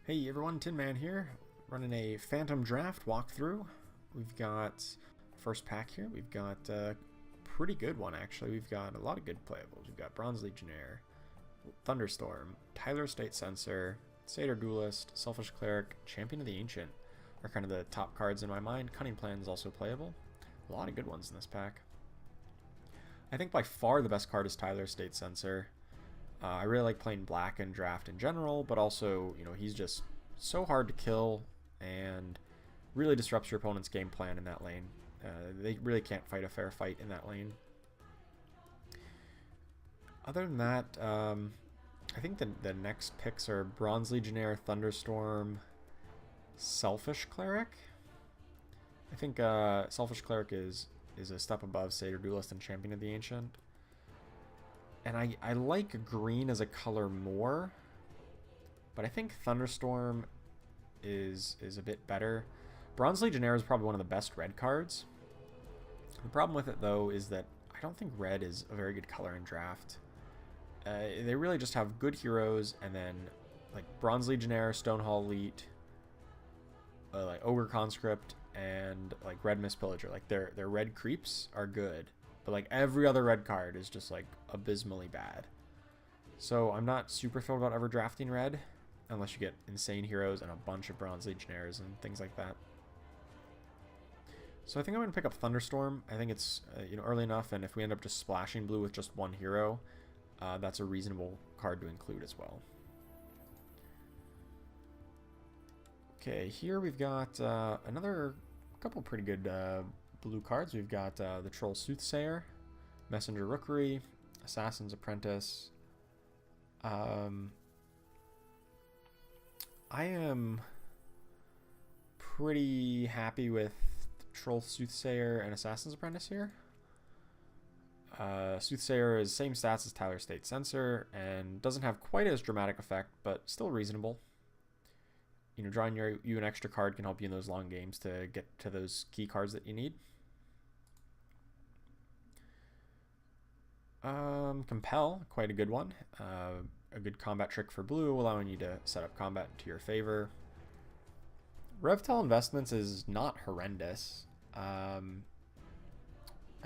Hey everyone, Tin Man here, running a Phantom Draft walkthrough. We've got first pack here. We've got a pretty good one actually. We've got a lot of good playables. We've got Bronze Legionnaire, Thunderstorm, Tyler State Censor, Satyr Duelist, Selfish Cleric, Champion of the Ancient are kind of the top cards in my mind. Cunning Plan is also playable. A lot of good ones in this pack. I think by far the best card is Tyler State Censor. I really like playing black in draft in general, but also, he's just so hard to kill and really disrupts your opponent's game plan in that lane. They really can't fight a fair fight in that lane. Other than that, I think the next picks are Bronze Legionnaire, Thunderstorm, Selfish Cleric. I think Selfish Cleric is a step above Satyr Duelist and Champion of the Ancient. And I like green as a color more, but I think Thunderstorm is a bit better. Bronze Legionnaire is probably one of the best red cards. The problem with it, though, is that I don't think red is a very good color in draft. They really just have good heroes, and then like Bronze Legionnaire, Stonehall Elite, like Ogre Conscript, and like Red Mist Pillager. Like their red creeps are good. But like every other red card is just like abysmally bad. So I'm not super thrilled about ever drafting red, unless you get insane heroes and a bunch of Bronze Legionnaires and things like that. So I think I'm going to pick up Thunderstorm. I think it's early enough, and if we end up just splashing blue with just one hero, that's a reasonable card to include as well. Okay, here we've got another couple pretty good blue cards. We've got the Troll Soothsayer, Messenger Rookery, Assassin's Apprentice. I am pretty happy with Troll Soothsayer and Assassin's Apprentice here. Soothsayer is same stats as Tyler State Censor and doesn't have quite as dramatic effect, but still reasonable. Drawing you an extra card can help you in those long games to get to those key cards that you need. Compel, quite a good one. A good combat trick for blue, allowing you to set up combat to your favor. Revtel Investments is not horrendous. I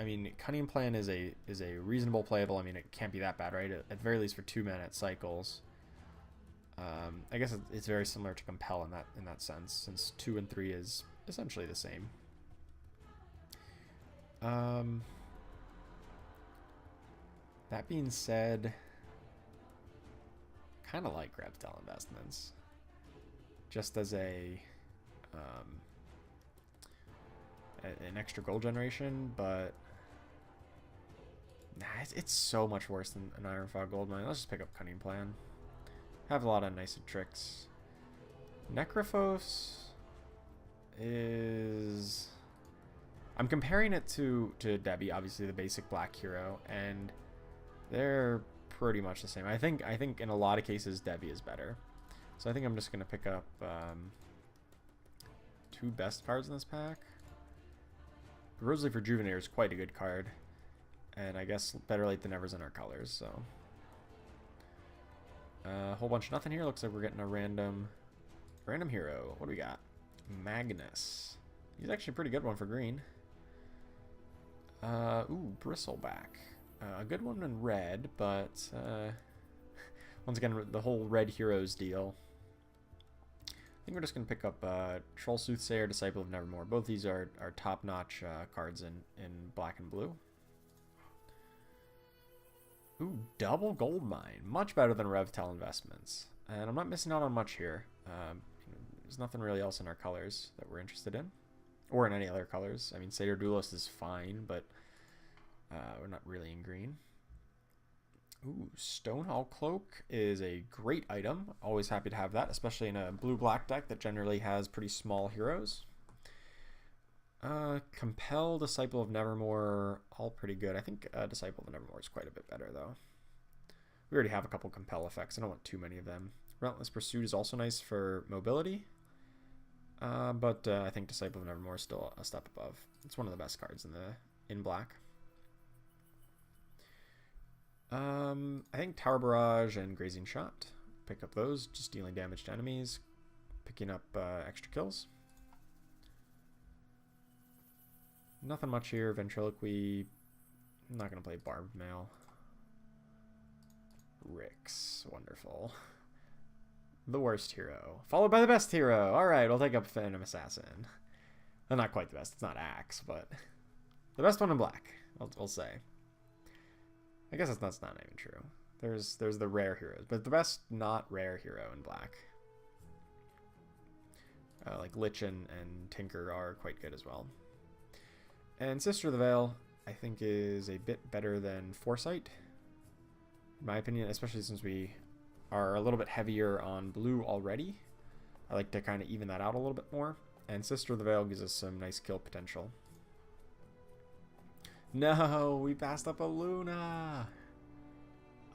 mean, Cunning Plan is a reasonable playable. I mean, it can't be that bad, right? At the very least for 2-minute cycles. I guess it's very similar to Compel in that sense, since 2 and 3 is essentially the same. That being said, kind of like Revtel Investments, just as an extra gold generation, but nah, it's so much worse than an Ironfog Goldmine. Let's just pick up Cunning Plan. Have a lot of nice tricks. Necrophos is... I'm comparing it to Debbie, obviously the basic black hero, and they're pretty much the same. I think in a lot of cases Debbie is better. So I think I'm just going to pick up 2 best cards in this pack. Rosely for Rejuvenator is quite a good card, and I guess better late than never's in our colors, so... A whole bunch of nothing here. Looks like we're getting a random hero. What do we got? Magnus. He's actually a pretty good one for green. Ooh, Bristleback. A good one in red, but once again, the whole red heroes deal. I think we're just going to pick up Troll Soothsayer, Disciple of Nevermore. Both these are top-notch cards in black and blue. Ooh, double gold mine. Much better than Revtel Investments. And I'm not missing out on much here. There's nothing really else in our colors that we're interested in. Or in any other colors. I mean, Satyr Duelist is fine, but we're not really in green. Ooh, Stonehall Cloak is a great item. Always happy to have that, especially in a blue-black deck that generally has pretty small heroes. Compel, Disciple of Nevermore, all pretty good. I think Disciple of Nevermore is quite a bit better, though. We already have a couple Compel effects. I don't want too many of them. Relentless Pursuit is also nice for mobility. But I think Disciple of Nevermore is still a step above. It's one of the best cards in black. I think Tower Barrage and Grazing Shot. Pick up those, just dealing damage to enemies. picking up extra kills. Nothing much here. Ventriloquy. I'm not going to play Barbed Mail. Rix. Wonderful. The worst hero. Followed by the best hero. Alright, we'll take up Phantom Assassin. Well, not quite the best. It's not Axe, but the best one in black, we'll say. I guess that's not even true. There's the rare heroes, but the best not rare hero in black. Like Lich and Tinker are quite good as well. And Sister of the Veil, I think, is a bit better than Foresight, in my opinion, especially since we are a little bit heavier on blue already. I like to kind of even that out a little bit more. And Sister of the Veil gives us some nice kill potential. No, we passed up a Luna.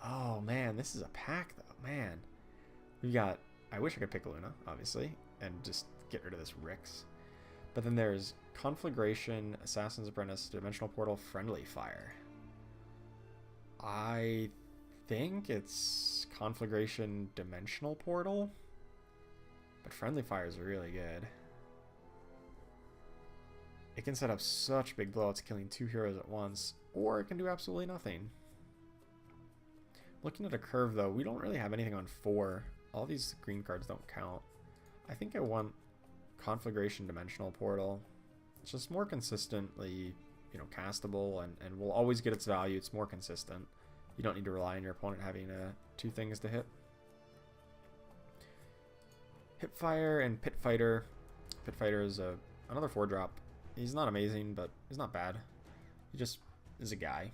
Oh, man, this is a pack, though. Man. We got... I wish I could pick Luna, obviously, and just get rid of this Rix. But then there's Conflagration, Assassin's Apprentice, Dimensional Portal, Friendly Fire. I think it's Conflagration, Dimensional Portal. But Friendly Fire is really good. It can set up such big blowouts, killing 2 heroes at once, or it can do absolutely nothing. Looking at a curve, though, we don't really have anything on 4. All these green cards don't count. I think I want Conflagration, Dimensional Portal. It's just more consistently, castable, and will always get its value. It's more consistent. You don't need to rely on your opponent having 2 things to hit. Hipfire and Pit Fighter. Pit Fighter is another 4-drop. He's not amazing, but he's not bad. He just is a guy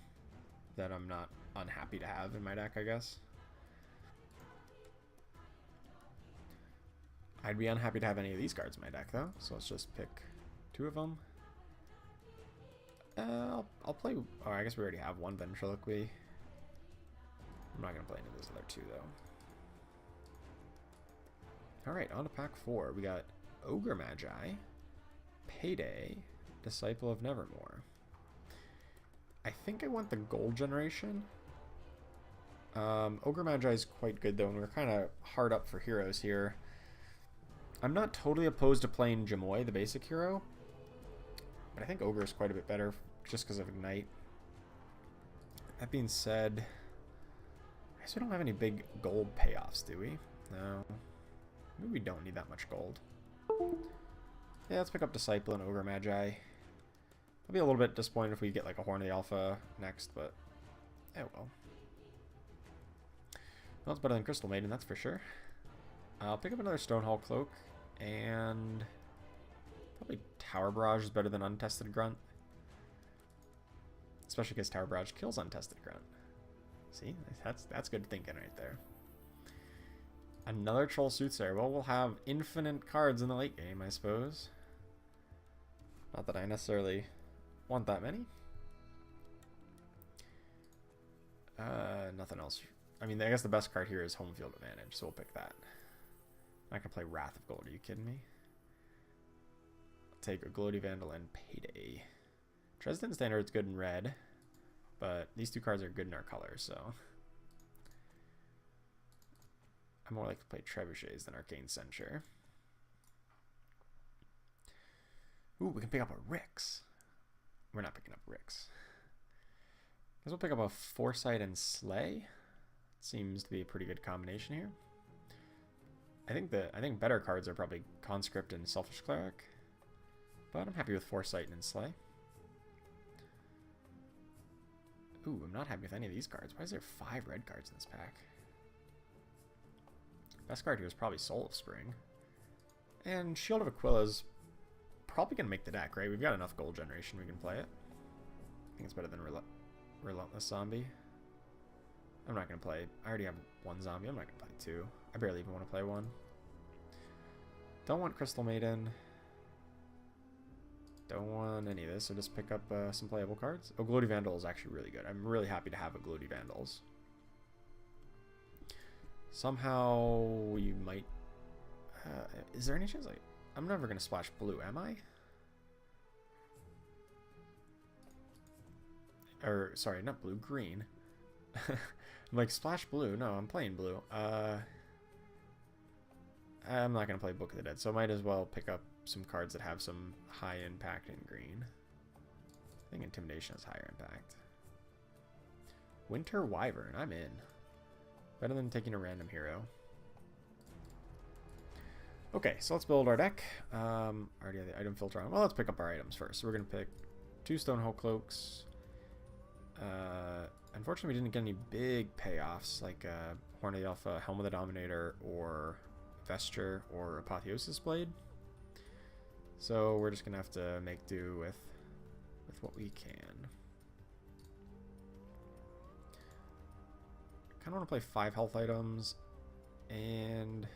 that I'm not unhappy to have in my deck, I guess. I'd be unhappy to have any of these cards in my deck, though, so let's just pick 2 of them. I'll play... Oh, I guess we already have 1 Ventriloquy. I'm not going to play any of those other 2, though. Alright, on to pack 4. We got Ogre Magi, Payday, Disciple of Nevermore. I think I want the gold generation. Ogre Magi is quite good, though, and we're kind of hard up for heroes here. I'm not totally opposed to playing Jamoy, the basic hero, but I think Ogre is quite a bit better just because of Ignite. That being said, I guess we don't have any big gold payoffs, do we? No. Maybe we don't need that much gold. Yeah, let's pick up Disciple and Ogre Magi. I'll be a little bit disappointed if we get like a Horn of the Alpha next, but well. Well, it's better than Crystal Maiden, that's for sure. I'll pick up another Stonehall Cloak, and probably Tower Barrage is better than Untested Grunt. Especially because Tower Barrage kills Untested Grunt. See, that's good thinking right there. Another Troll Soothsayer. Well, we'll have infinite cards in the late game, I suppose. Not that I necessarily want that many. Nothing else. I mean, I guess the best card here is Home Field Advantage, so we'll pick that. I can play Wrath of Gold. Are you kidding me? I'll take a Gloaty Vandal and Payday. Dresden Standard's good in red, but these 2 cards are good in our colors, so I'm more likely to play Trebuchets than Arcane Censure. Ooh, we can pick up a Rix. We're not picking up Rix. Guess we'll pick up a Foresight and Slay. Seems to be a pretty good combination here. I think better cards are probably Conscript and Selfish Cleric, but I'm happy with Foresight and Slay. Ooh, I'm not happy with any of these cards. Why is there 5 red cards in this pack? Best card here is probably Soul of Spring. And Shield of Aquila's probably going to make the deck, right? We've got enough gold generation we can play it. I think it's better than Relentless Zombie. I'm not going to play... I already have 1 zombie. I'm not going to play 2. I barely even want to play 1. Don't want Crystal Maiden. Don't want any of this, so just pick up some playable cards. Oh, Gloaty Vandal is actually really good. I'm really happy to have a Gloaty Vandals. Somehow we might... is there any chance I'm never going to splash blue, am I? Or, sorry, not blue, green. I'm like, splash blue. No, I'm playing blue. I'm not going to play Book of the Dead, so I might as well pick up some cards that have some high impact in green. I think Intimidation has higher impact. Winter Wyvern, I'm in. Better than taking a random hero. Okay, so let's build our deck. Already have the item filter on. Well, let's pick up our items first. So we're going to pick 2 Stonehold Cloaks. Unfortunately, we didn't get any big payoffs like Horn of the Alpha, Helm of the Dominator, or Vesture, or Apotheosis Blade. So we're just going to have to make do with what we can. I kind of want to play 5 health items and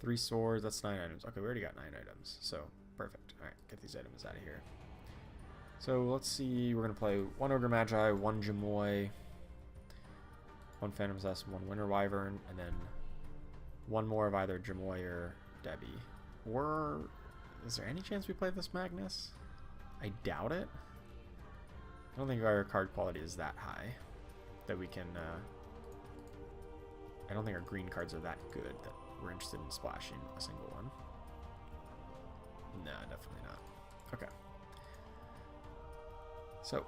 3 swords. That's 9 items. Okay, we already got 9 items. So, perfect. Alright, get these items out of here. So, let's see. We're going to play 1 Ogre Magi, 1 Jamoy, 1 Phantom Assassin, 1 Winter Wyvern, and then 1 more of either Jamoy or Debbie. Or, is there any chance we play this Magnus? I doubt it. I don't think our card quality is that high that we can, I don't think our green cards are that good that we're interested in splashing a single one. Nah, definitely not. Okay. So,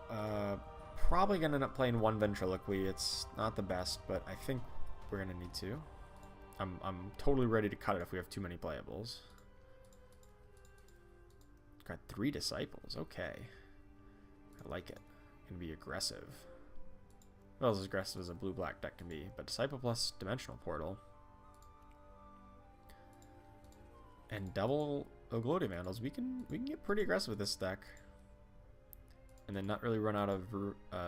probably going to end up playing 1 Ventriloquy. It's not the best, but I think we're going to need to. I'm totally ready to cut it if we have too many playables. Got 3 Disciples. Okay. I like it. Gonna be aggressive. Well, as aggressive as a blue-black deck can be. But Disciple plus Dimensional Portal. And double Oglodia Vandals. We can get pretty aggressive with this deck. And then not really run out of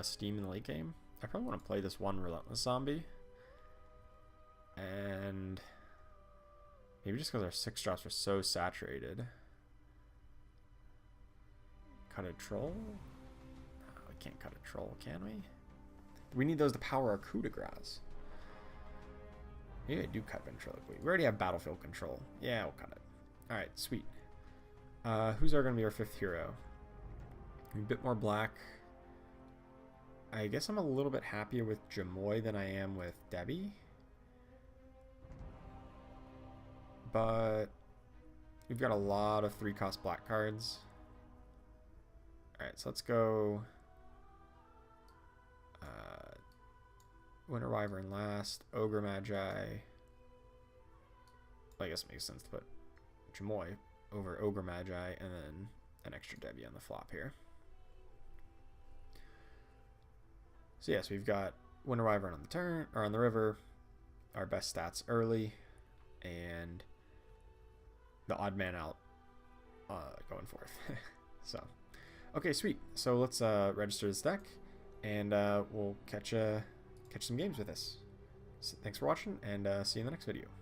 steam in the late game. I probably want to play this 1 Relentless Zombie. And maybe just because our 6 drops are so saturated. Cut a Troll? No, we can't cut a Troll, can we? We need those to power our coup de grace. Maybe I do cut Ventriloquy. We already have battlefield control. Yeah, we'll cut it. Alright, sweet. Who's going to be our 5th hero? A bit more black. I guess I'm a little bit happier with Jamoy than I am with Debbie. But we've got a lot of 3-cost black cards. Alright, so let's go Winter Wyvern last, Ogre Magi. Well, I guess it makes sense to put Jamoy over Ogre Magi and then an extra Debbie on the flop here. So yes, we've got Winter Wyvern on the turn, or on the river, our best stats early, and the odd man out going forth. So, okay, sweet. So let's register this deck, and we'll catch some games with this. So thanks for watching, and see you in the next video.